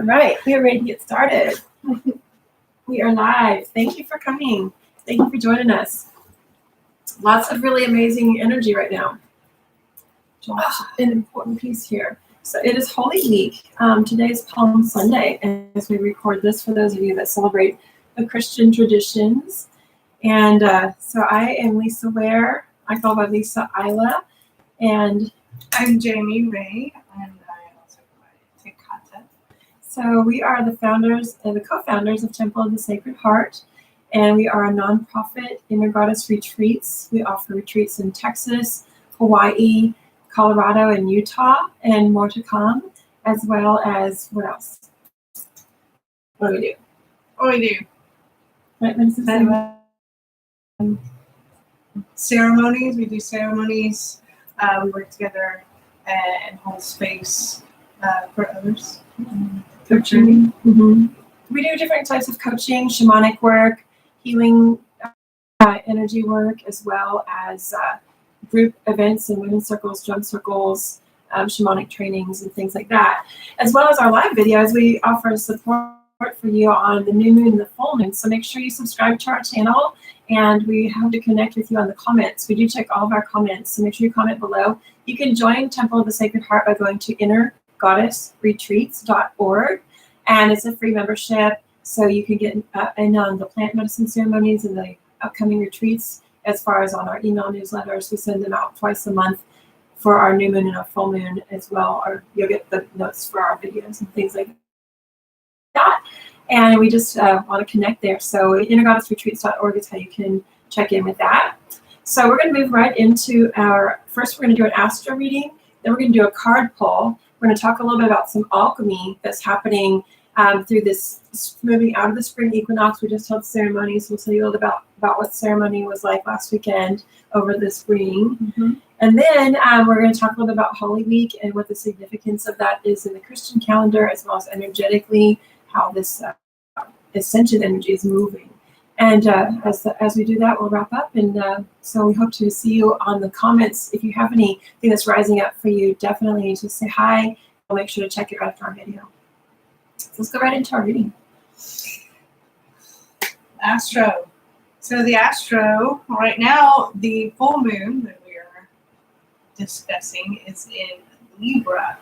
All right, we are ready to get started. We are live. Thank you for coming. Thank you for joining us. Lots of really amazing energy right now. An important piece here. So it is Holy Week. Today is Palm Sunday, and as we record this for those of you that celebrate the Christian traditions. And so I am Lisa Ware. I go by Lisa Isla, and I'm Jamie Ray, and I also go by Eckankar. So we are the founders and the co-founders of Temple of the Sacred Heart, and we are a nonprofit inner goddess retreats. We offer retreats in Texas, Hawaii, Colorado, and Utah, and more to come, as well as what else? What do we do? Right, Ceremonies. We do ceremonies. We work together and hold space for others. Coaching. Mm-hmm. We do different types of coaching, shamanic work, healing, energy work, as well as group events and women's circles, drum circles, shamanic trainings, and things like that. As well as our live videos, we offer support for you on the new moon and the full moon. So make sure you subscribe to our channel, and we have to connect with you on the comments. We do check all of our comments, so make sure you comment below. You can join Temple of the Sacred Heart by going to innergoddessretreats.org, and it's a free membership, so you can get in on the plant medicine ceremonies and the upcoming retreats, as far as on our email newsletters. We send them out twice a month for our new moon and our full moon as well, or you'll get the notes for our videos and things like that. And we just want to connect there. So innergoddessretreats.org is how you can check in with that. So we're going to move right into first we're going to do an astro reading, then we're going to do a card pull. We're going to talk a little bit about some alchemy that's happening through this moving out of the spring equinox. We just held ceremonies. We'll tell you a little about what ceremony was like last weekend over the spring. Mm-hmm. And then we're going to talk a little bit about Holy Week and what the significance of that is in the Christian calendar, as well as energetically, how this ascension energy is moving. And as we do that, we'll wrap up. And so we hope to see you on the comments. If you have anything that's rising up for you, definitely just say hi. We'll make sure to check it right after our video. So let's go right into our reading. Astro. So the astro, right now, the full moon that we are discussing is in Libra.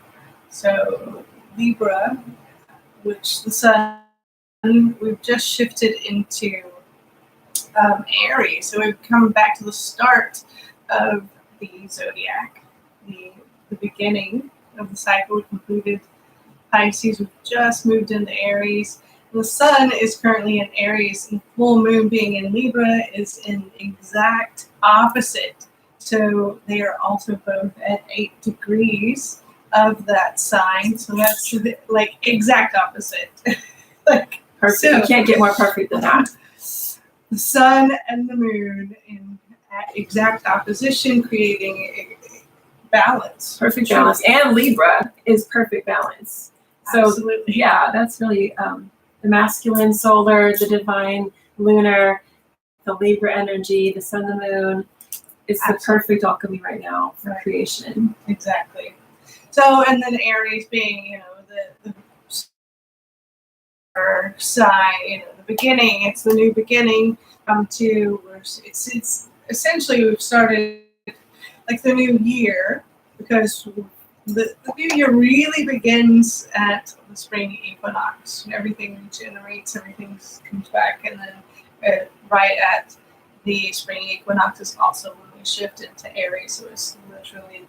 So Libra, which the sun, we've just shifted into Aries. So we've come back to the start of the zodiac, the beginning of the cycle. We completed Pisces. We've just moved into Aries. The sun is currently in Aries, and full moon being in Libra is in exact opposite. So they are also both at 8 degrees of that sign. So that's like exact opposite. Like perfect. So, you can't get more perfect than that. The sun and the moon in exact opposition, creating a balance. Perfect balance. And Libra is perfect balance. So absolutely. Yeah, that's really the masculine solar, the divine lunar, the Libra energy, the sun, the moon. It's absolutely. The perfect alchemy right now for creation. Exactly. So, and then Aries being, the sign, the beginning. It's the new beginning. It's essentially we've started like the new year, because the new year really begins at the spring equinox. Everything regenerates, everything comes back, and then right at the spring equinox is also when we shift into Aries. So it's literally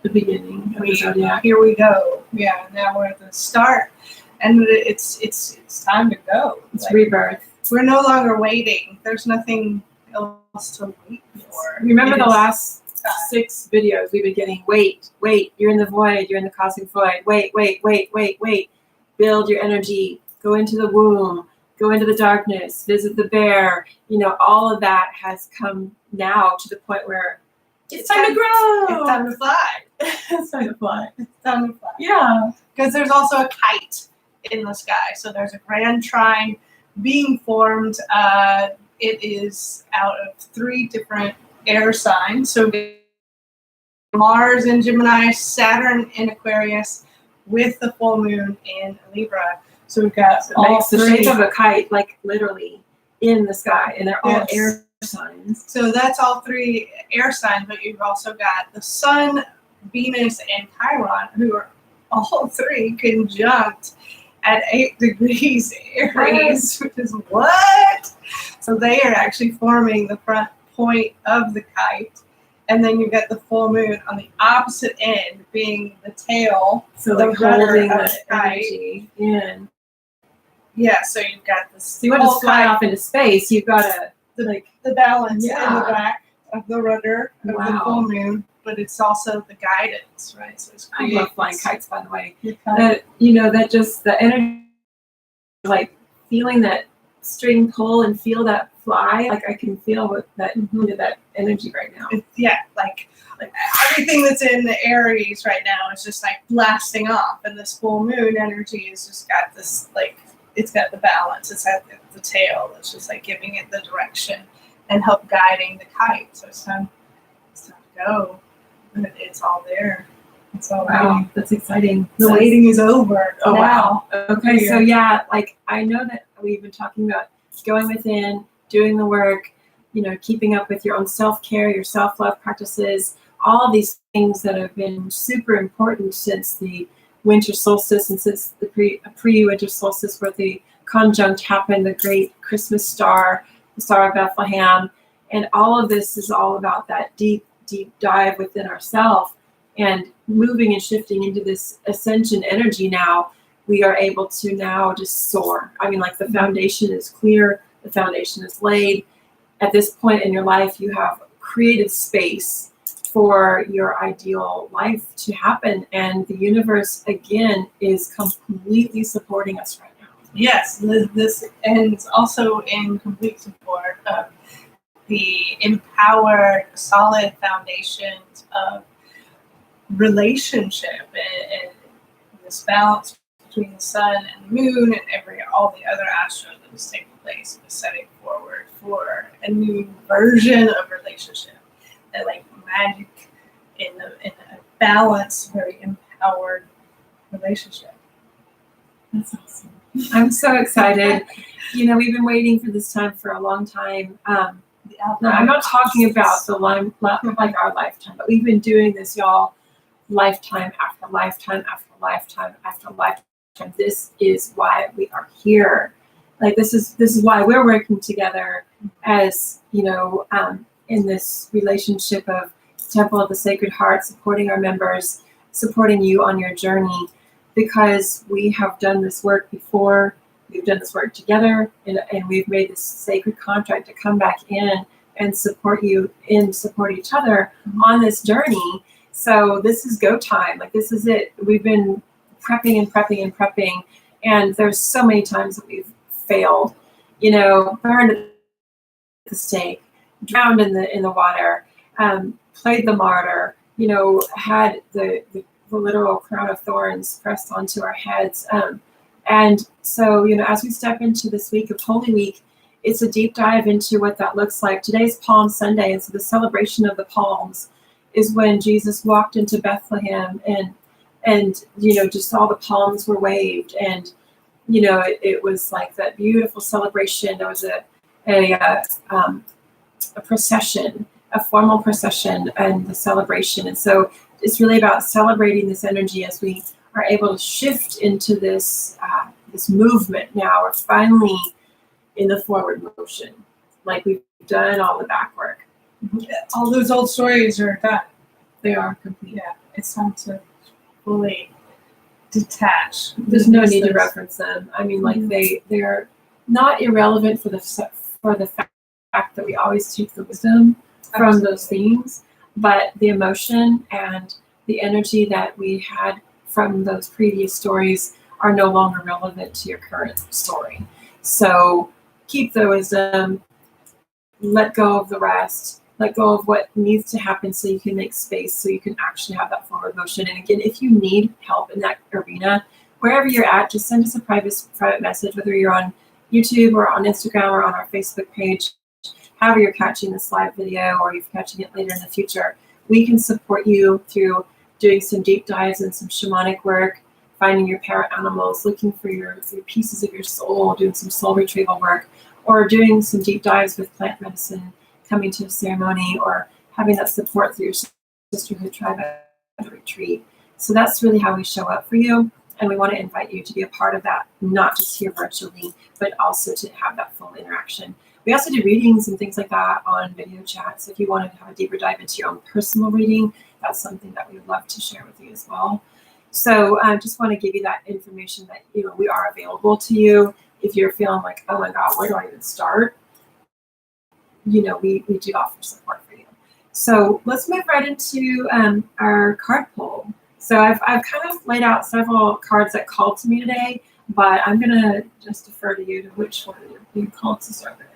the beginning of the zodiac. Here we go. Yeah, now we're at the start, and it's time to go. It's like, rebirth. We're no longer waiting. There's nothing else to wait for. Remember the last 6 videos we've been getting, wait, you're in the void, you're in the cosmic void, wait. Build your energy, go into the womb, go into the darkness, visit the bear. All of that has come now to the point where it's time to grow. It's time to fly. It's time to fly. It's time to fly. Yeah. Because there's also a kite in the sky. So there's a grand trine being formed. It is out of 3 different air signs. So Mars in Gemini, Saturn in Aquarius, with the full moon in Libra. So we've got It all makes the three. shape of a kite, like literally in the sky, and they're all Yes. air signs. So that's all three air signs, but you've also got the Sun, Venus, and Chiron, who are all three conjunct at 8 degrees Aries, which is what? So they are actually forming the front point of the kite. And then you get the full moon on the opposite end, being the tail, So the like rudder holding of the the kite. energy in. Yeah, so you've got this. So you want to whole fly kite, off into space, you've got to like, the balance in Yeah. the back of the rudder of the Wow. full moon, but it's also the guidance, right? So it's I love flying kites, by the way. That, That just the energy, like feeling that string pull and feel that fly. Like I can feel what that that energy right now. like everything that's in the Aries right now is just like blasting off, and this full moon energy has just got this like it's got the balance. It's at the tail. It's just like giving it the direction and help guiding the kite. So it's time to go. And it's all there. It's all Wow, waiting. that's exciting. The waiting is over. Oh, now. wow. Okay, so yeah, like I know that we've been talking about going within, doing the work, keeping up with your own self-care, your self-love practices, all of these things that have been super important since the winter solstice and since the pre-winter solstice where the conjunct happened, the great Christmas star, the Star of Bethlehem. And all of this is all about that deep, deep dive within ourselves and moving and shifting into this ascension energy now. We are able to now just soar. I mean, like the foundation is clear, the foundation is laid. At this point in your life, you have created space for your ideal life to happen. And the universe, again, is completely supporting us right now. Yes, this ends also in complete support of the empowered, solid foundations of relationship and this balance between the sun and the moon and all the other astro that is taking place is setting forward for a new version of relationship. And like magic in a balanced, very empowered relationship. That's awesome. I'm so excited. We've been waiting for this time for a long time. I'm not talking about the like our lifetime, but we've been doing this, y'all, lifetime after lifetime after lifetime after lifetime. This is why we are here. Like this is why we're working together as in this relationship of Temple of the Sacred Heart, supporting our members, supporting you on your journey, because we have done this work before. We've done this work together, and we've made this sacred contract to come back in and support you and support each other on this journey. So this is go time. Like this is it. We've been prepping and prepping and prepping, and there's so many times that we've failed. Burned at the stake, drowned in the water, played the martyr. Had the literal crown of thorns pressed onto our heads. And so, as we step into this week of Holy Week, it's a deep dive into what that looks like. Today's Palm Sunday, and so the celebration of the palms is when Jesus walked into Bethlehem and just all the palms were waved, and it was like that beautiful celebration. There was a procession, a formal procession, and the celebration. And so it's really about celebrating this energy as we are able to shift into this this movement now. We're finally in the forward motion, like we've done all the back work. All those old stories are done. They are complete. Yeah, it's time to fully detach. There's no need to reference them. I mean, like they're not irrelevant for the fact that we always take the wisdom from those themes, but the emotion and the energy that we had from those previous stories are no longer relevant to your current story. So keep the wisdom, let go of the rest, let go of what needs to happen so you can make space, so you can actually have that forward motion. And again, if you need help in that arena, wherever you're at, just send us a private message, whether you're on YouTube or on Instagram or on our Facebook page, however you're catching this live video or you're catching it later in the future. We can support you through doing some deep dives and some shamanic work, finding your parent animals, looking for your pieces of your soul, doing some soul retrieval work, or doing some deep dives with plant medicine, coming to a ceremony, or having that support through your sisterhood tribe at a retreat. So that's really how we show up for you. And we want to invite you to be a part of that, not just here virtually, but also to have that full interaction. We also do readings and things like that on video chats. If you want to have a deeper dive into your own personal reading, that's something that we would love to share with you as well. So I just want to give you that information that, you know, we are available to you. If you're feeling like, oh my God, where do I even start? You know, we do offer support for you. So let's move right into our card pull. So I've kind of laid out several cards that called to me today, but I'm going to just defer to you to which one you called to start with.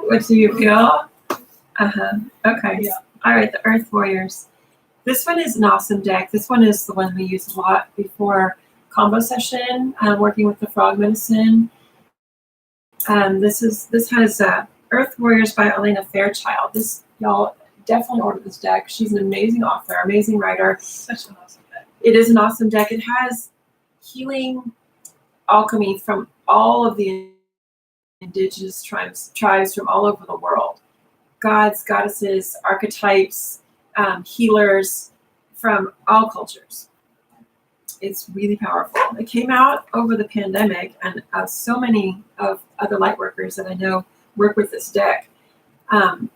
What do you feel? Okay. Yeah. All right, the Earth Warriors. This one is an awesome deck. This one is the one we use a lot before combo session, working with the frog medicine. This has Earth Warriors by Elena Fairchild. This, y'all definitely order this deck. She's an amazing author, amazing writer. Such an awesome deck. It is an awesome deck. It has healing alchemy from all of the indigenous tribes from all over the world. Gods, goddesses, archetypes, healers from all cultures. It's really powerful. It came out over the pandemic, and so many of other light workers that I know work with this deck. And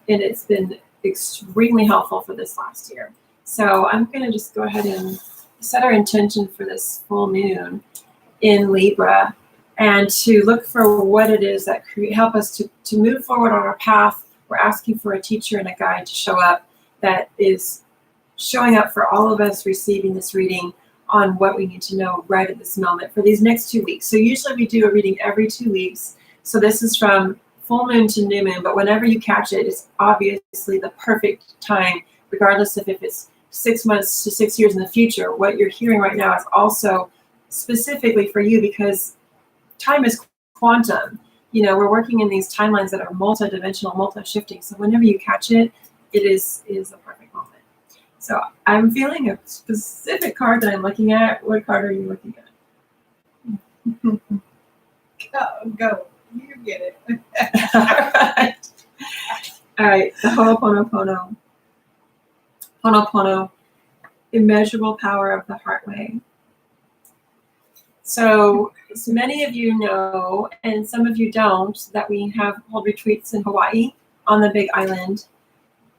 it's been extremely helpful for this last year. So I'm going to just go ahead and set our intention for this full moon in Libra, and to look for what it is that help us to move forward on our path. We're asking for a teacher and a guide to show up that is showing up for all of us receiving this reading on what we need to know right at this moment for these next 2 weeks. So usually we do a reading every 2 weeks. So this is from full moon to new moon, but whenever you catch it, it's obviously the perfect time, regardless of if it's 6 months to 6 years in the future. What you're hearing right now is also specifically for you, because time is quantum. You know, we're working in these timelines that are multi-dimensional, multi-shifting. So whenever you catch it, it is a perfect moment. So I'm feeling a specific card that I'm looking at. What card are you looking at? Go. You get it. All right. The Ho'oponopono. Ho'oponopono. Immeasurable power of the heart way. So many of you know, and some of you don't, that we have hold retreats in Hawaii on the Big Island.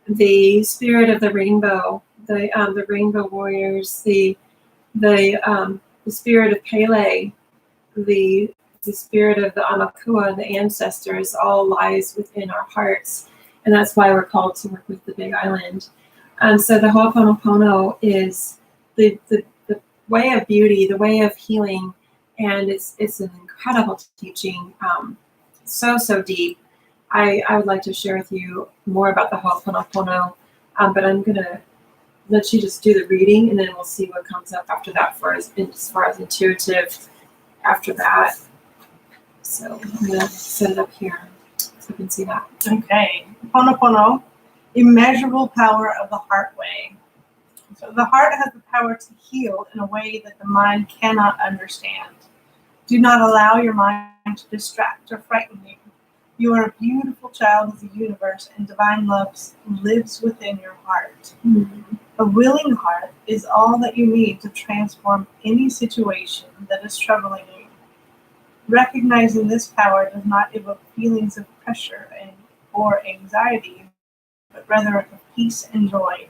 The spirit of the rainbow, the rainbow warriors, the spirit of Pele, the spirit of the Amakua, the ancestors, all lies within our hearts, and that's why we're called to work with the Big Island. So the Ho'oponopono is the way of beauty, the way of healing, and it's an incredible teaching, so deep. I would like to share with you more about the Ho'oponopono, but I'm going to let you just do the reading, and then we'll see what comes up after that as far as intuitive after that. So I'm going to set it up here so you can see that. Okay. Ho'oponopono, immeasurable power of the heart way. So the heart has the power to heal in a way that the mind cannot understand. Do not allow your mind to distract or frighten you. You are a beautiful child of the universe, and divine love lives within your heart. Mm-hmm. A willing heart is all that you need to transform any situation that is troubling you. Recognizing this power does not evoke feelings of pressure or anxiety, but rather of peace and joy.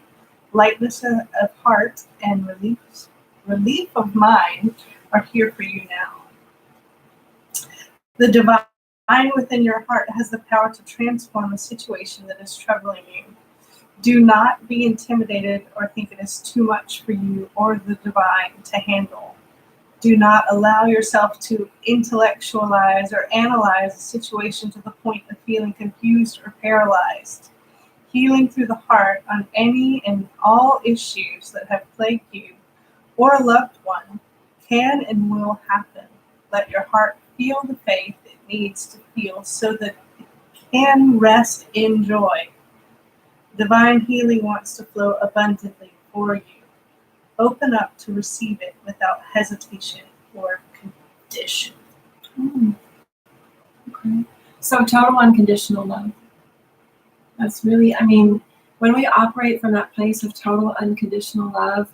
Lightness of heart and relief of mind are here for you now. The divine within your heart has the power to transform a situation that is troubling you. Do not be intimidated or think it is too much for you or the divine to handle. Do not allow yourself to intellectualize or analyze a situation to the point of feeling confused or paralyzed. Healing through the heart on any and all issues that have plagued you or a loved one can and will happen. Let your heart feel the faith it needs to feel so that it can rest in joy. Divine healing wants to flow abundantly for you. Open up to receive it without hesitation or condition. Okay. So total unconditional love. That's really, I mean, when we operate from that place of total unconditional love,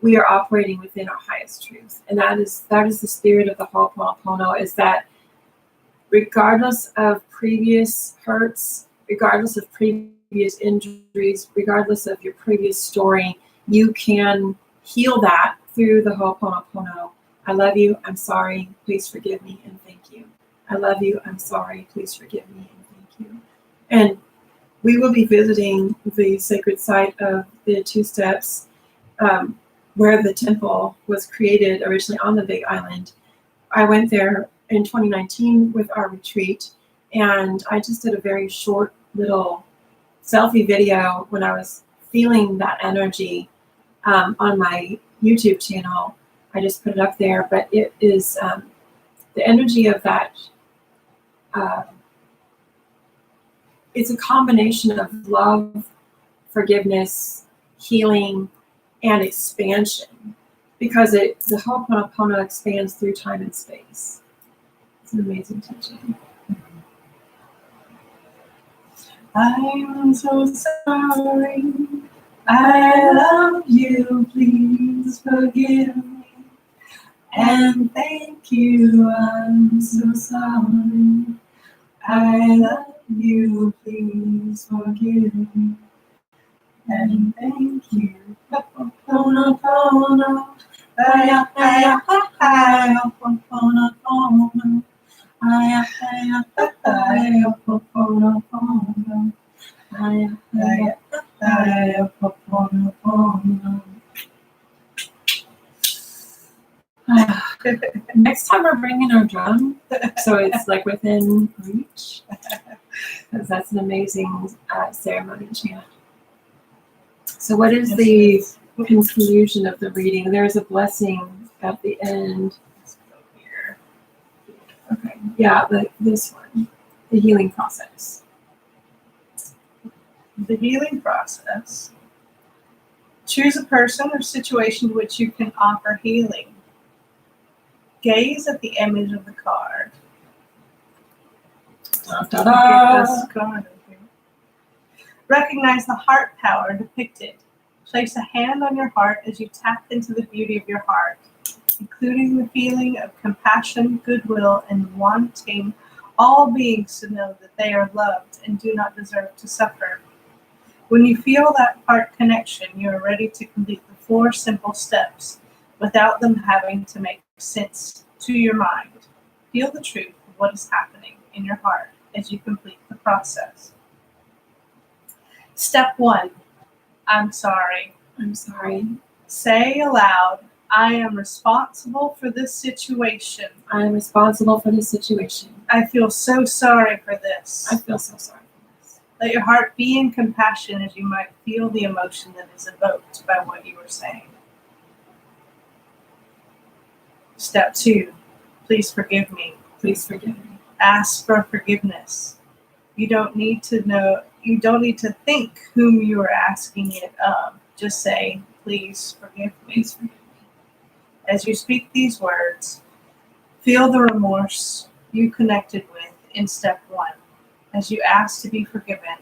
we are operating within our highest truth. And that is the spirit of the Ho'oponopono, is that regardless of previous hurts, regardless of previous injuries, regardless of your previous story, you can heal that through the Ho'oponopono. I love you, I'm sorry, please forgive me, and thank you. I love you, I'm sorry, please forgive me, and thank you. And we will be visiting the sacred site of the Two Steps, where the temple was created originally on the Big Island. I went there in 2019 with our retreat, and I just did a very short little selfie video when I was feeling that energy on my YouTube channel. I just put it up there, but it is the energy of that. It's a combination of love, forgiveness, healing, and expansion, because the Ho'oponopono expands through time and space. It's an amazing teaching. I'm so sorry. I love you. Please forgive me. And thank you. I'm so sorry. I love you. Please forgive me. And thank you. Ho'oponopono. Aya, aya, aya, Ho'oponopono. Aya, aya, aya, Ho'oponopono. Aya, aya, aya, Ho'oponopono. Next time we're bringing our drum, so it's like within reach, because that's an amazing ceremony chant. So what is the conclusion of the reading? There's a blessing at the end. Let's go here. Okay, yeah, this one, the healing process. The healing process. Choose a person or situation to which you can offer healing. Gaze at the image of the card. Ta-da! Get this card over here. Recognize the heart power depicted. Place a hand on your heart as you tap into the beauty of your heart, including the feeling of compassion, goodwill, and wanting all beings to know that they are loved and do not deserve to suffer. When you feel that heart connection, you are ready to complete the 4 simple steps without them having to make sense to your mind. Feel the truth of what is happening in your heart as you complete the process. Step 1. I'm sorry. I'm sorry. Say aloud, I am responsible for this situation. I am responsible for this situation. I feel so sorry for this. I feel so sorry for this. Let your heart be in compassion as you might feel the emotion that is evoked by what you were saying. Step 2. Please forgive me. Please forgive me. Ask for forgiveness. You don't need to think whom you are asking it of. Just say, please forgive me. Please forgive me. As you speak these words, feel the remorse you connected with in step 1. As you ask to be forgiven,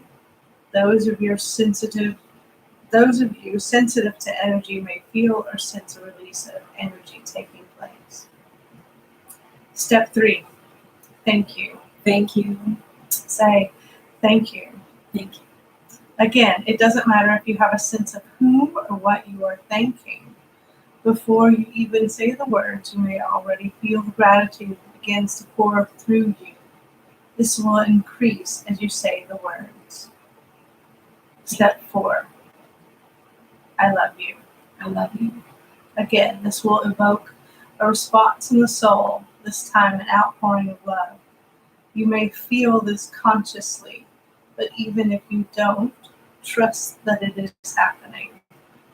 those of you sensitive to energy may feel or sense a release of energy taking place. Step 3. Thank you. Thank you. Say, thank you. Thank you. Again, it doesn't matter if you have a sense of whom or what you are thanking. Before you even say the words, you may already feel the gratitude that begins to pour through you. This will increase as you say the words. Step 4. I love you. I love you. Again, this will evoke a response in the soul, this time an outpouring of love. You may feel this consciously, but even if you don't, trust that it is happening.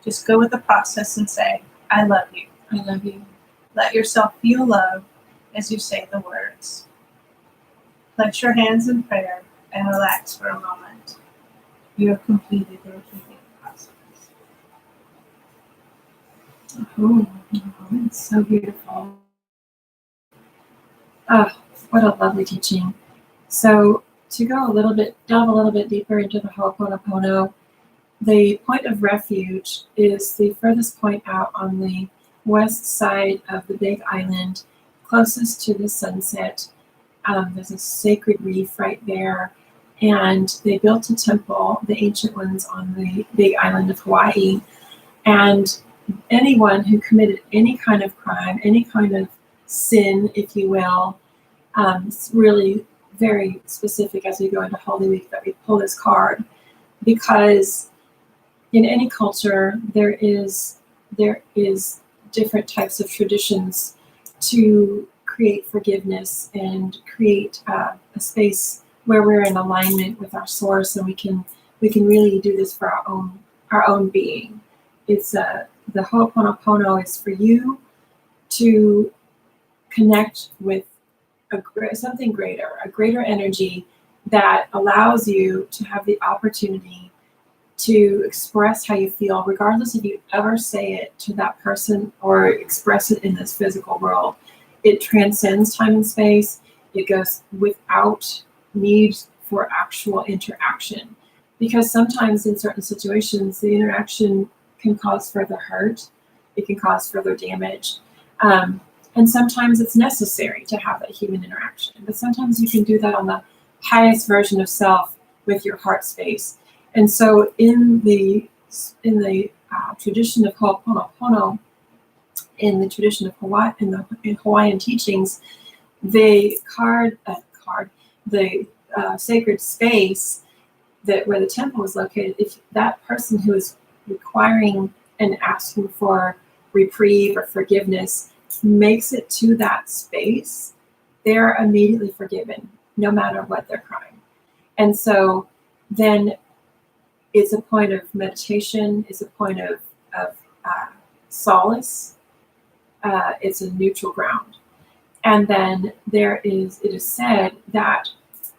Just go with the process and say, I love you. I love you. Let yourself feel love as you say the words. Place your hands in prayer and relax for a moment. You have completed the healing process. Oh, it's so beautiful. Oh, what a lovely teaching. So to delve a little bit deeper into the Ho'oponopono, the point of refuge is the furthest point out on the west side of the Big Island, closest to the sunset. There's a sacred reef right there, and they built a temple, the ancient ones, on the Big Island of Hawaii. And anyone who committed any kind of crime, any kind of sin, if you will, it's really very specific as we go into Holy Week that we pull this card, because in any culture there is different types of traditions to create forgiveness and create a space where we're in alignment with our source, and we can really do this for our own being. It's the Ho'oponopono is for you to connect with something greater, a greater energy that allows you to have the opportunity to express how you feel, regardless if you ever say it to that person or express it in this physical world. It transcends time and space. It goes without need for actual interaction, because sometimes in certain situations, the interaction can cause further hurt. It can cause further damage. And sometimes it's necessary to have that human interaction. But sometimes you can do that on the highest version of self with your heart space. And so in the tradition of Ho'oponopono, in the tradition of Hawaii, in Hawaiian teachings, the sacred space where the temple was located, if that person who is requiring and asking for reprieve or forgiveness makes it to that space, they're immediately forgiven, no matter what their crime. And so then it's a point of meditation, it's a point of solace, it's a neutral ground. And then it is said that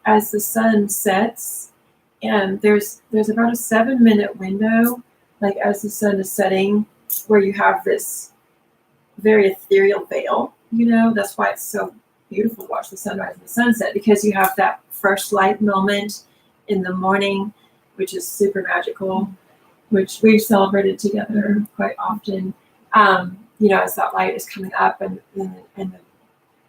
as the sun sets, and there's about a 7-minute window, like as the sun is setting, where you have this very ethereal veil. That's why it's so beautiful to watch the sunrise and the sunset, because you have that first light moment in the morning, which is super magical, which we've celebrated together quite often. As that light is coming up and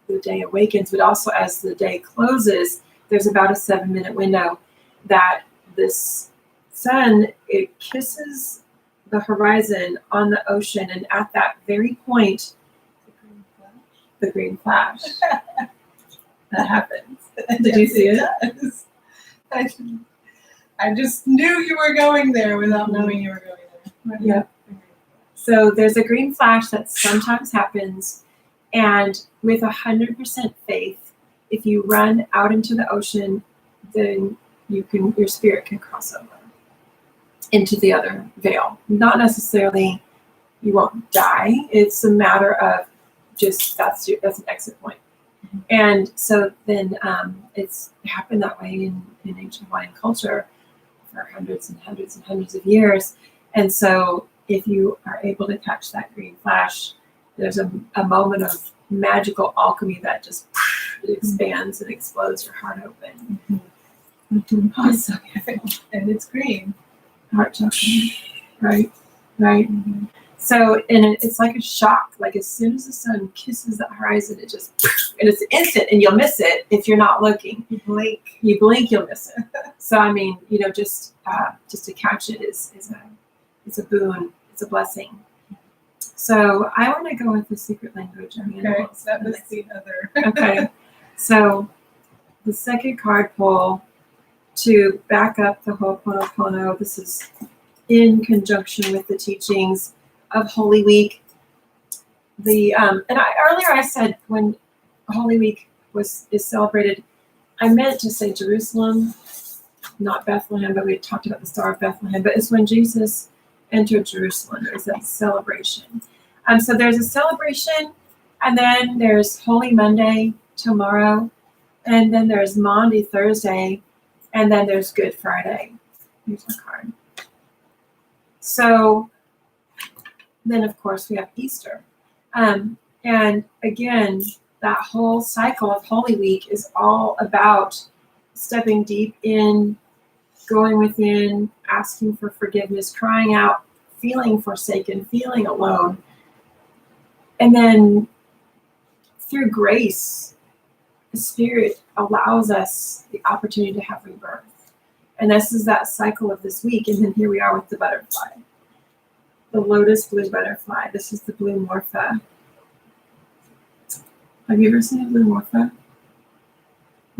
the day awakens, but also as the day closes, there's about a 7-minute window that this sun, it kisses the horizon on the ocean, and at that very point, the green flash that happens. Did you see it? Does. I just knew you were going there without knowing you were going there. Yeah. So there's a green flash that sometimes happens, and with 100% faith, if you run out into the ocean, then your spirit can cross over into the other veil. Not necessarily you won't die. It's a matter of just that's an exit point. Mm-hmm. And so then it's happened that way in ancient Hawaiian culture for hundreds and hundreds and hundreds of years. And so if you are able to catch that green flash, there's a moment of magical alchemy that just it expands and explodes your heart open. Mm-hmm. Mm-hmm. Oh, it's so beautiful. And it's green. Heart chakra. Right. Mm-hmm. So, and it's like a shock. Like as soon as the sun kisses the horizon, and it's instant, and you'll miss it if you're not looking. You blink, you'll miss it. So, I mean, just to catch it is a boon. It's a blessing. So, I want to go with the secret language. Okay, so that was the other. Okay, so the second card pull to back up the Ho'oponopono. This is in conjunction with the teachings of Holy Week. Earlier I said when Holy Week is celebrated, I meant to say Jerusalem, not Bethlehem, but we had talked about the Star of Bethlehem. But it's when Jesus entered Jerusalem. There's that celebration. So there's a celebration, and then there's Holy Monday tomorrow, and then there's Maundy Thursday, and then there's Good Friday. Here's my card. So then of course we have Easter. And again, that whole cycle of Holy Week is all about stepping deep in, going within, asking for forgiveness, crying out, feeling forsaken, feeling alone. And then through grace, the Spirit allows us the opportunity to have rebirth. And this is that cycle of this week. And then here we are with the butterfly, the lotus blue butterfly. This is the blue morpha. Have you ever seen a blue morpha?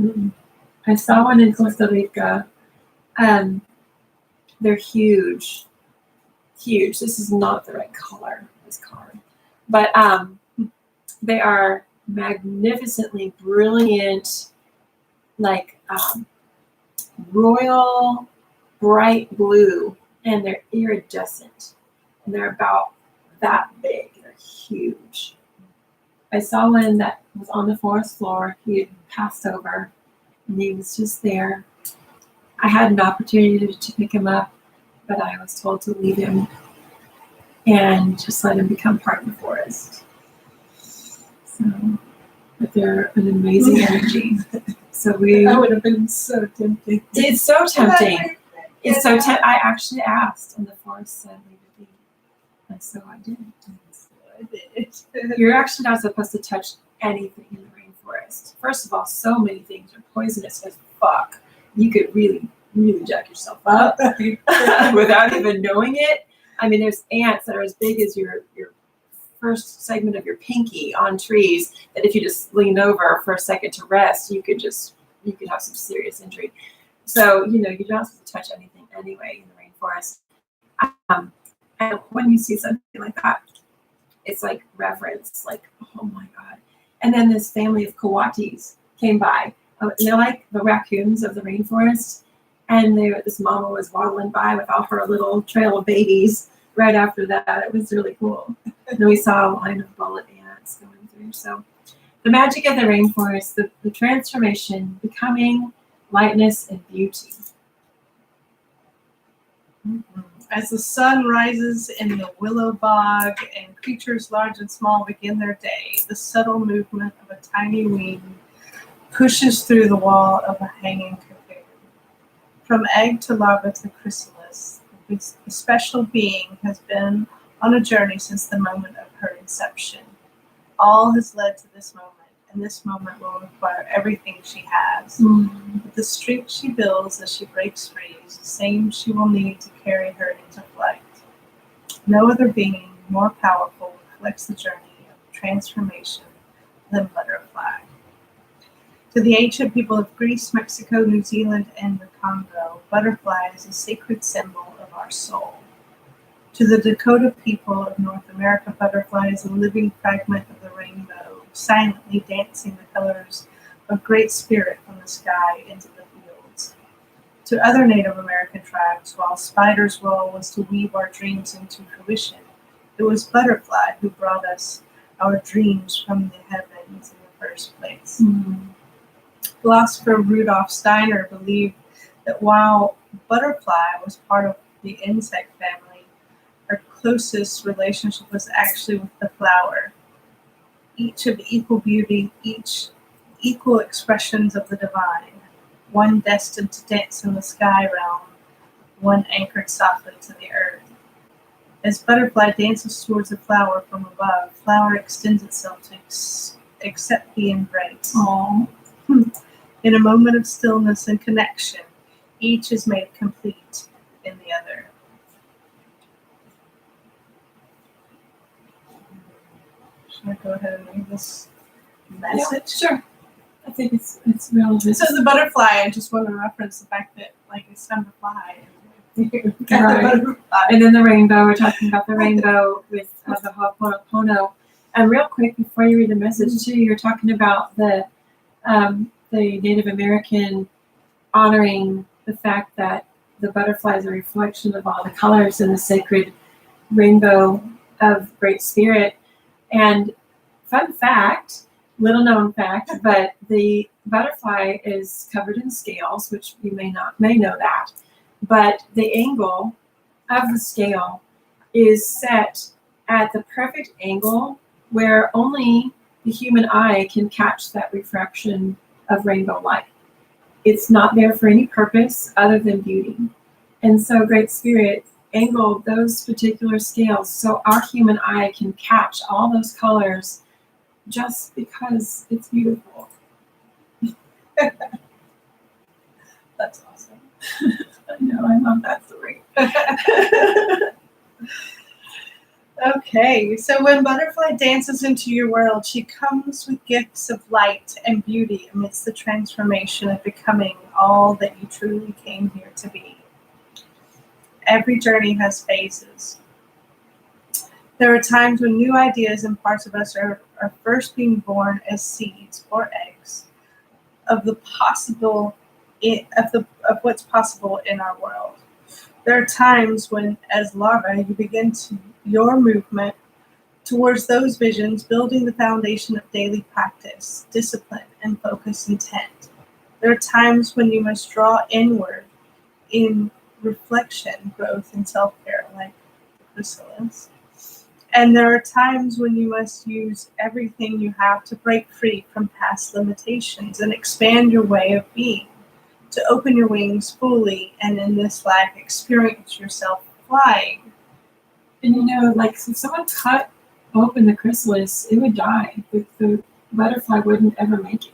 Mm-mm. I saw one in Costa Rica. They're huge, huge. This is not the right color, this card. But they are magnificently brilliant, like royal, bright blue, and they're iridescent. And they're about that big. They're huge. I saw one that was on the forest floor. He had passed over, and he was just there. I had an opportunity to pick him up, but I was told to leave him and just let him become part of the forest. So, but they're an amazing energy. So That would have been so tempting. It's so tempting. It's so tempting. I actually asked, and the forest said leave it be. And so I did. You're actually not supposed to touch anything in the rainforest. First of all, so many things are poisonous as fuck. You could really, really jack yourself up without even knowing it. I mean, there's ants that are as big as your first segment of your pinky on trees that if you just leaned over for a second to rest, you could have some serious injury. So, you're not supposed to touch anything anyway in the rainforest. And when you see something like that, it's like reverence, like, oh my God. And then this family of coatis came by. And they're like the raccoons of the rainforest. And this mama was waddling by with all her little trail of babies right after that. It was really cool. And then we saw a line of bullet ants going through. So the magic of the rainforest, the transformation, becoming lightness and beauty. Mm-hmm. As the sun rises in the willow bog and creatures large and small begin their day, the subtle movement of a tiny wing pushes through the wall of a hanging cocoon. From egg to larva to chrysalis, the special being has been on a journey since the moment of her inception. All has led to this moment, and this moment will require everything she has. Mm-hmm. But the strength she builds as she breaks free is the same she will need to carry her into flight. No other being more powerful reflects the journey of transformation than butterfly. To the ancient people of Greece, Mexico, New Zealand, and the Congo, butterfly is a sacred symbol of our soul. To the Dakota people of North America, butterfly is a living fragment of the rainbow, silently dancing the colors of Great Spirit from the sky into the fields. To other Native American tribes, while spider's role was to weave our dreams into fruition, it was butterfly who brought us our dreams from the heavens in the first place. Mm-hmm. Philosopher Rudolf Steiner believed that while butterfly was part of the insect family, her closest relationship was actually with the flower. Each of equal beauty, each equal expressions of the divine, one destined to dance in the sky realm, one anchored softly to the earth. As butterfly dances towards the flower from above, flower extends itself to accept the embrace. Aww. In a moment of stillness and connection, each is made complete in the other. Should I go ahead and read this message? Yeah, sure. I think it's relevant. So the butterfly, I just want to reference the fact that it's time to fly. Right. The butterfly. And then the rainbow, we're talking about the rainbow with the Ho'oponopono. And real quick, before you read the message too, you're talking about the Native American honoring the fact that the butterfly is a reflection of all the colors in the sacred rainbow of Great Spirit. And fun fact, little known fact, but the butterfly is covered in scales, which you may know that. But the angle of the scale is set at the perfect angle where only the human eye can catch that refraction of rainbow light. It's not there for any purpose other than beauty. And so Great Spirit angled those particular scales so our human eye can catch all those colors just because it's beautiful. That's awesome. I know, I love that story. Okay, so when Butterfly dances into your world, she comes with gifts of light and beauty amidst the transformation of becoming all that you truly came here to be. Every journey has phases. There are times when new ideas and parts of us are first being born as seeds or eggs of what's possible in our world. There are times when, as larvae, you begin your movement towards those visions, building the foundation of daily practice, discipline, and focused intent. There are times when you must draw inward in reflection, growth, and self-care, like the chrysalis. And there are times when you must use everything you have to break free from past limitations and expand your way of being, to open your wings fully and in this life experience yourself flying. And like if someone cut open the chrysalis, it would die. The butterfly wouldn't ever make it.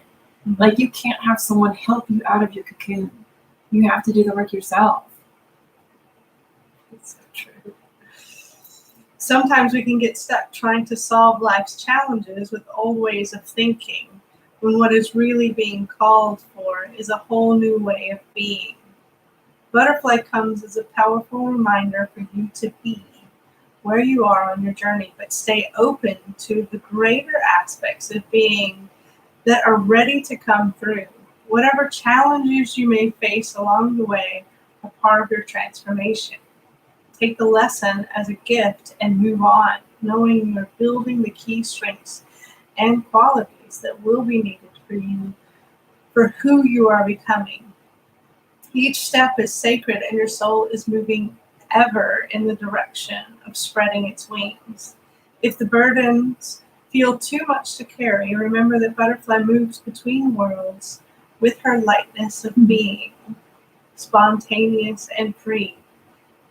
Like you can't have someone help you out of your cocoon. You have to do the work yourself. It's so true. Sometimes we can get stuck trying to solve life's challenges with old ways of thinking, when what is really being called for is a whole new way of being. Butterfly comes as a powerful reminder for you to be where you are on your journey, but stay open to the greater aspects of being that are ready to come through. Whatever challenges you may face along the way are part of your transformation. Take the lesson as a gift and move on, knowing you're building the key strengths and qualities that will be needed for you, for who you are becoming. Each step is sacred and your soul is moving ever in the direction of spreading its wings. If the burdens feel too much to carry, remember that Butterfly moves between worlds with her lightness of being, spontaneous and free.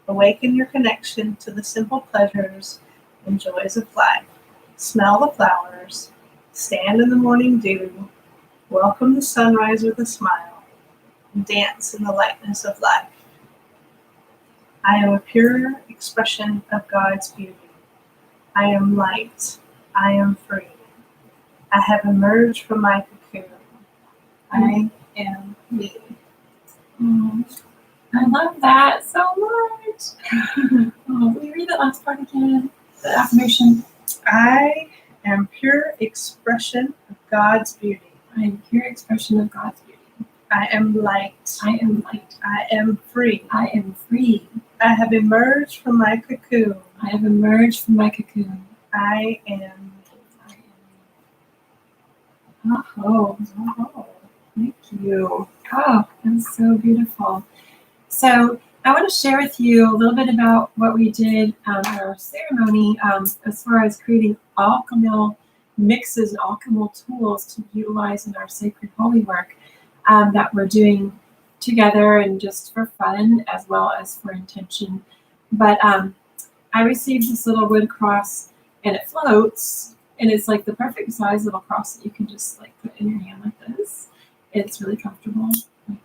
Awaken your connection to the simple pleasures and joys of life. Smell the flowers, stand in the morning dew, welcome the sunrise with a smile, and dance in the lightness of life. I am a pure expression of God's beauty. I am light. I am free. I have emerged from my cocoon. I am me. I love that so much. Will you read that last part again? The affirmation. I am pure expression of God's beauty. I am pure expression of God's beauty. I am light. I am light. I am free. I am free. I have emerged from my cocoon. I have emerged from my cocoon. I am. Oh, thank you. Oh, that's so beautiful. So I want to share with you a little bit about what we did at our ceremony as far as creating alchemical mixes and alchemical tools to utilize in our sacred holy work that we're doing together and just for fun as well as for intention. But I received this little wood cross and it floats and it's like the perfect size little cross that you can just like put in your hand like this. It's really comfortable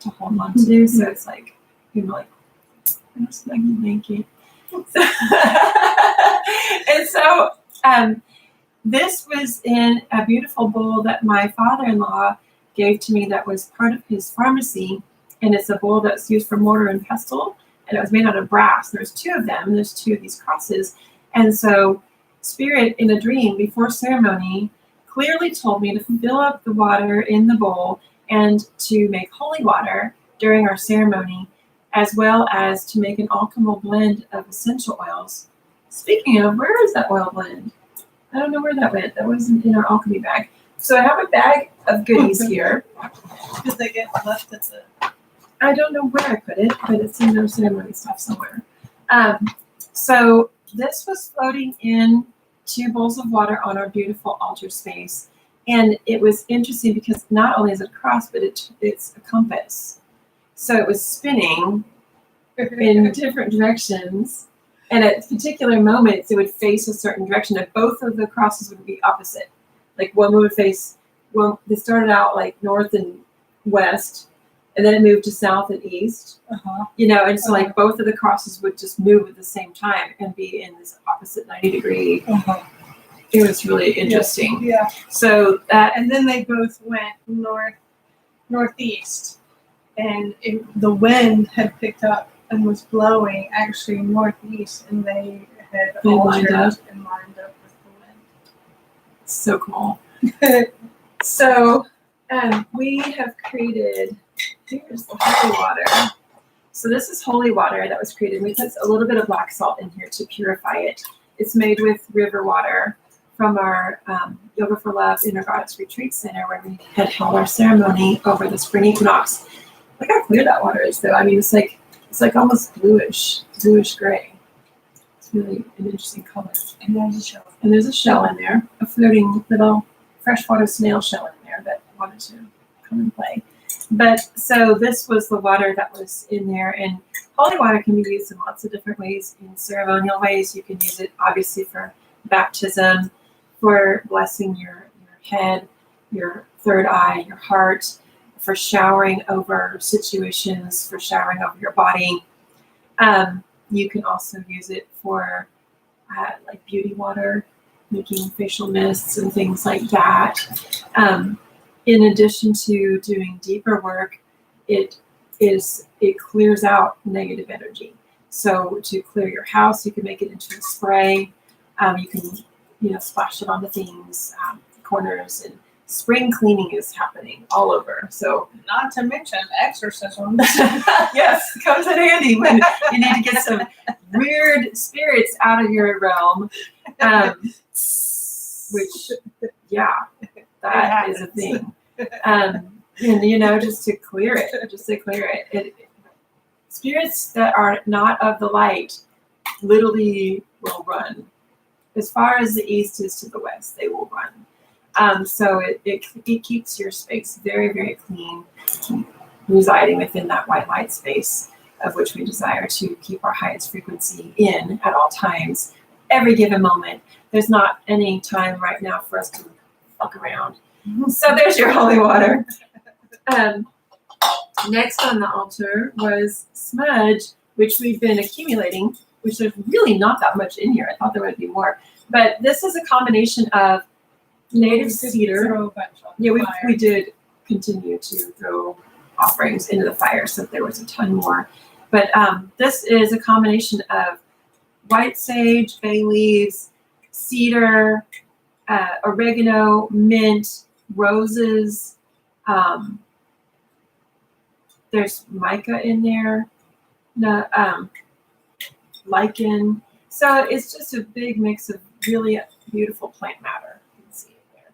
to hold on to. So it's like, like a snuggy blanket. And so this was in a beautiful bowl that my father-in-law gave to me that was part of his pharmacy. And it's a bowl that's used for mortar and pestle. And it was made out of brass. There's two of them. And there's two of these crosses. And so Spirit in a dream before ceremony clearly told me to fill up the water in the bowl and to make holy water during our ceremony, as well as to make an alchemical blend of essential oils. Speaking of, where is that oil blend? I don't know where that went. That wasn't in our alchemy bag. So I have a bag of goodies here. Did they get left at the... I don't know where I put it, but it's in our ceremony stuff somewhere. So this was floating in 2 bowls of water on our beautiful altar space. And it was interesting because not only is it a cross, but it's a compass. So it was spinning in different directions. And at particular moments, it would face a certain direction. And both of the crosses would be opposite. Like one would face, well, they started out like north and west, and then it moved to south and east. You know, and so like both of the crosses would just move at the same time and be in this opposite 90-degree. It was really interesting. Yeah. So and then they both went northeast, and the wind had picked up and was blowing actually northeast, and they had altered and lined up with the wind. So cool. So we have created, here's the holy water. So this is holy water that was created. We put a little bit of black salt in here to purify it. It's made with river water from our Yoga for Love Inner Goddess Retreat Center, where we had held our ceremony over the spring equinox. Look how clear that water is, though. I mean, it's like almost bluish gray. It's really an interesting color. And there's a shell. And there's a shell in there, a floating little freshwater snail shell in there that wanted to come and play. But so this was the water that was in there, and holy water can be used in lots of different ways. In ceremonial ways, you can use it obviously for baptism, for blessing your head, your third eye, your heart, for showering over situations, for showering over your body. You can also use it for like beauty water, making facial mists and things like that. In addition to doing deeper work, it clears out negative energy. So to clear your house, you can make it into a spray. You can, splash it on the things, corners, and spring cleaning is happening all over. So not to mention exorcism. Yes, it comes in handy when you need to get some weird spirits out of your realm. Which, yeah, that is a thing. And just to clear it. Spirits that are not of the light literally will run. As far as the east is to the west, they will run. So it keeps your space very, very clean, residing within that white light space of which we desire to keep our highest frequency in at all times, every given moment. There's not any time right now for us to fuck around. So there's your holy water. Next on the altar was smudge, which we've been accumulating, which there's really not that much in here. I thought there would be more. But this is a combination of native cedar. Yeah, we did continue to throw offerings into the fire, so there was a ton more. But this is a combination of white sage, bay leaves, cedar, oregano, mint, roses. There's mica in there, lichen. So it's just a big mix of really beautiful plant matter. You can see it there.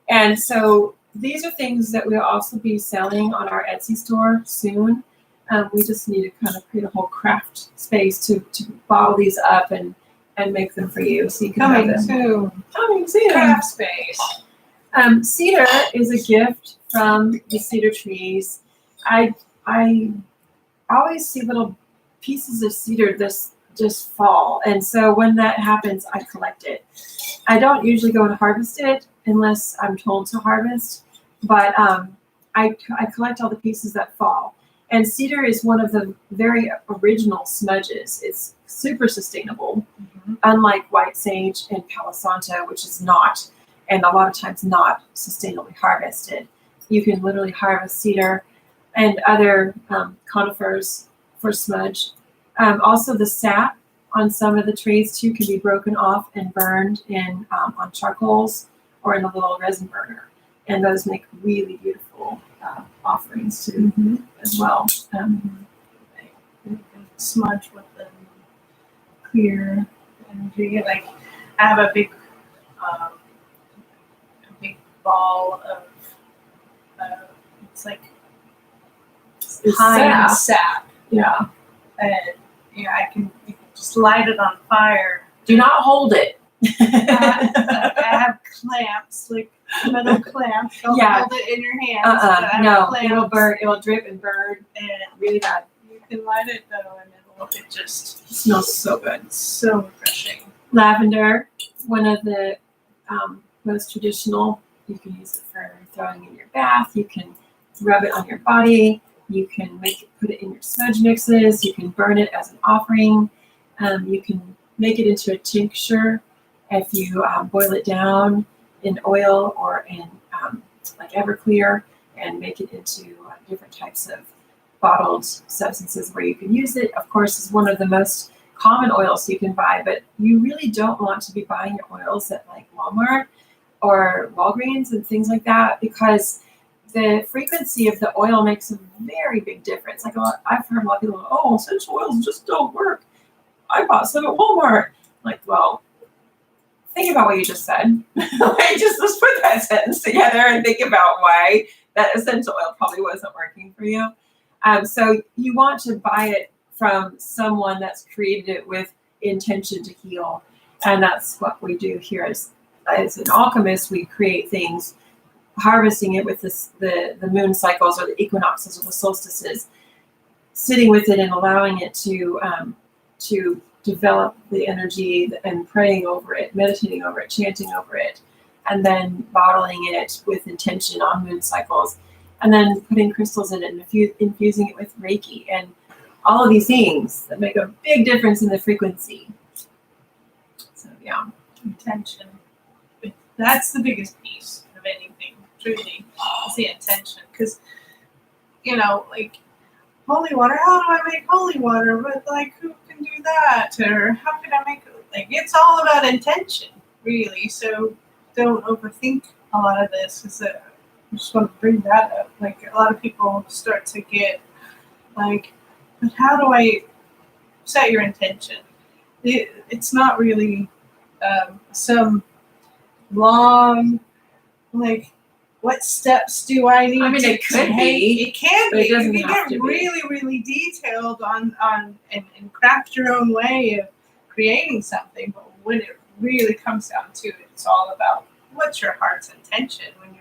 And so these are things that we'll also be selling on our Etsy store soon. We just need to kind of create a whole craft space to bottle these up and make them for you. So you can coming soon. Craft space. Cedar is a gift from the cedar trees. I always see little pieces of cedar just fall, and so when that happens, I collect it. I don't usually go and harvest it unless I'm told to harvest, but I collect all the pieces that fall. And cedar is one of the very original smudges. It's super sustainable, unlike white sage and Palo Santo, which is not, and a lot of times not sustainably harvested. You can literally harvest cedar and other conifers for smudge. Also, the sap on some of the trees too can be broken off and burned in on charcoals or in a little resin burner, and those make really beautiful offerings too as well. Smudge with the clear energy. Like I have a big ball of it's like sap. Yeah. And you can just light it on fire Do not hold it. I have clamps, like metal clamps. Don't hold it in your hands. No, it'll burn. It'll drip and burn, And really bad. you can light it though, and it smells so good. It's so refreshing. Lavender, one of the most traditional. You can use it for throwing in your bath. You can rub it on your body. You can put it in your smudge mixes. You can burn it as an offering. You can make it into a tincture if you boil it down in oil or in like Everclear and make it into different types of bottled substances where you can use it. Of course, it's one of the most common oils you can buy, but you really don't want to be buying your oils at like Walmart or Walgreens and things like that, because the frequency of the oil makes a very big difference. Like I've heard a lot of people go, oh, essential oils just don't work. I bought some at Walmart. Like, well, think about what you just said. Let's put that sentence together and think about why that essential oil probably wasn't working for you. So you want to buy it from someone that's created it with intention to heal. And that's what we do here as an alchemist. We create things, harvesting it with the moon cycles or the equinoxes or the solstices, sitting with it and allowing it to develop the energy and praying over it, meditating over it, chanting over it, and then bottling it with intention on moon cycles, and then putting crystals in it and infusing it with Reiki and all of these things that make a big difference in the frequency. So yeah. Intention. That's the biggest piece of anything, truly. It's the intention. Because, like holy water, how do I make holy water? But like, who can do that? Or how can I make it? Like, it's all about intention, really. So don't overthink a lot of this. I just want to bring that up. Like, a lot of people start to get like, but how do I set your intention? It's not really some long, like, what steps do I need? I mean, it could be. It can be. You can get really, really detailed on and craft your own way of creating something. But when it really comes down to it, it's all about what's your heart's intention when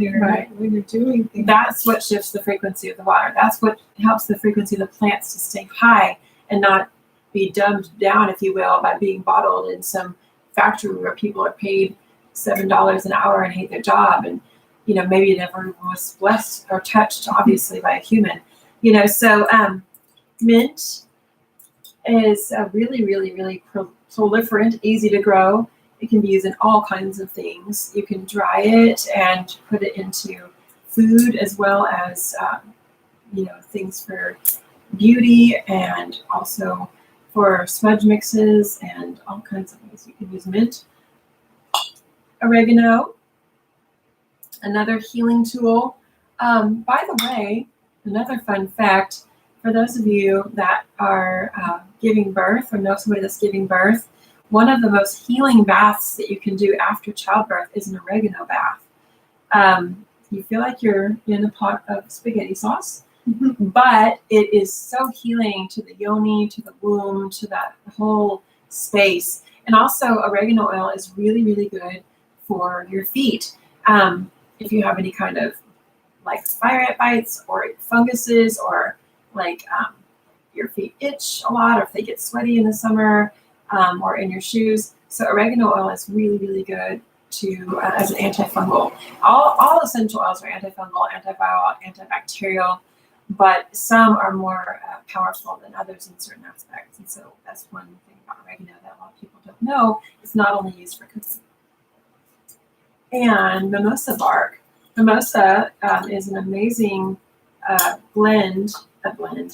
you're doing things. That's what shifts the frequency of the water. That's what helps the frequency of the plants to stay high and not be dumbed down, if you will, by being bottled in some factory where people are paid $7 an hour and hate their job, and maybe never was blessed or touched, obviously, by a human. So mint is a really, really, really proliferant, easy to grow. It can be used in all kinds of things. You can dry it and put it into food, as well as things for beauty, and also for smudge mixes and all kinds of ways you can use mint. Oregano, another healing tool. By the way, another fun fact, for those of you that are giving birth or know somebody that's giving birth, one of the most healing baths that you can do after childbirth is an oregano bath. You feel like you're in a pot of spaghetti sauce, but it is so healing to the yoni, to the womb, to that whole space. And also, oregano oil is really, really good for your feet. If you have any kind of like fire ant bites or funguses, or like your feet itch a lot, or if they get sweaty in the summer, or in your shoes. So oregano oil is really, really good to as an antifungal. All essential oils are antifungal, antiviral, antibacterial, but some are more powerful than others in certain aspects. And so that's one thing about oregano that a lot of people don't know. It's not only used for cooking. And mimosa bark. Mimosa is an amazing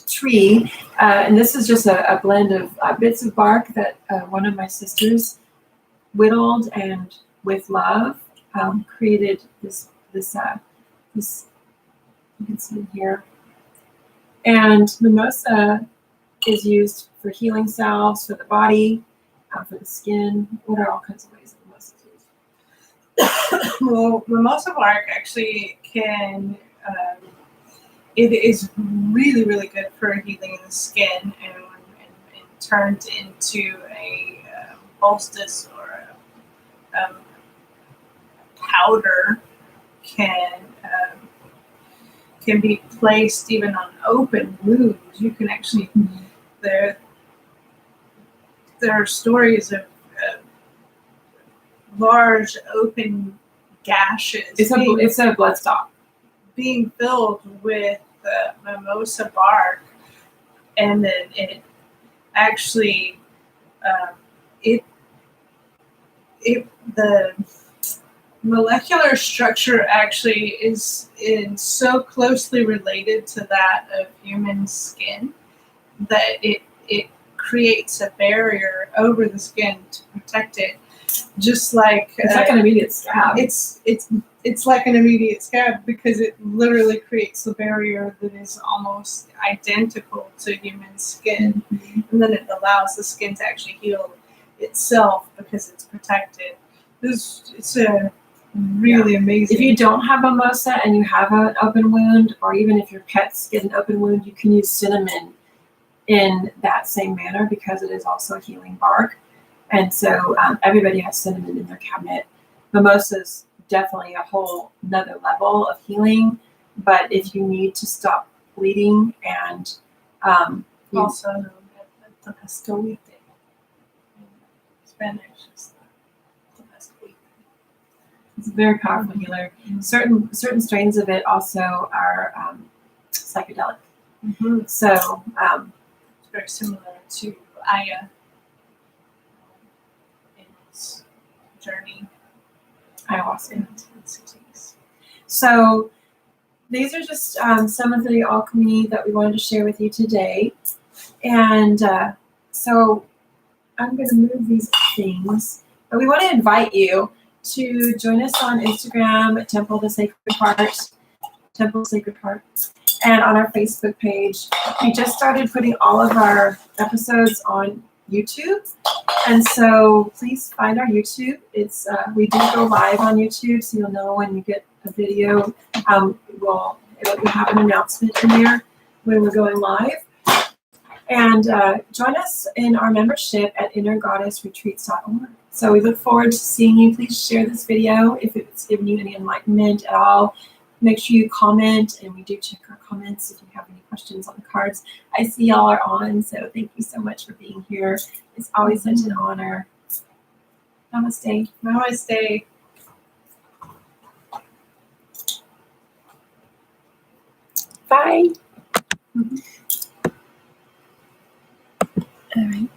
tree. And this is just a blend of bits of bark that one of my sisters whittled and with love created this you can see here. And mimosa is used for healing salves for the body, for the skin. What are all kinds of ways that mimosa is used? Well, mimosa bark actually can, it is really, really good for healing the skin, and turned into a poultice or a powder can be placed even on open wounds. You can actually there are stories of large open gashes. It's a bloodstock being filled with mimosa bark, and then it actually the molecular structure actually is so closely related to that of human skin that it creates a barrier over the skin to protect it, just like it's like an immediate scab. It's like an immediate scab because it literally creates a barrier that is almost identical to human skin, and then it allows the skin to actually heal itself because it's protected. It's a really amazing. If you don't have mimosa and you have an open wound, or even if your pets get an open wound, you can use cinnamon in that same manner because it is also a healing bark. And so everybody has cinnamon in their cabinet. Mimosa's definitely a whole another level of healing, but if you need to stop bleeding and also known as the pescoite in Spanish is the pescoite. It's a very powerful healer. Certain strains of it also are psychedelic. So it's very similar to Aya in its journey. Ayahuasca. So these are just some of the alchemy that we wanted to share with you today. And so I'm going to move these things. But we want to invite you to join us on Instagram at Temple of the Sacred Heart, and on our Facebook page. We just started putting all of our episodes on YouTube, and so please find our YouTube. It's we do go live on YouTube, so you'll know when you get a video. We'll have an announcement in there when we're going live. And join us in our membership at innergoddessretreats.org. So we look forward to seeing you. Please share this video if it's given you any enlightenment at all. Make sure you comment, and we do check our comments if you have any questions on the cards. I see y'all are on, so thank you so much for being here. It's always such an honor. Namaste. Namaste. Bye. All right.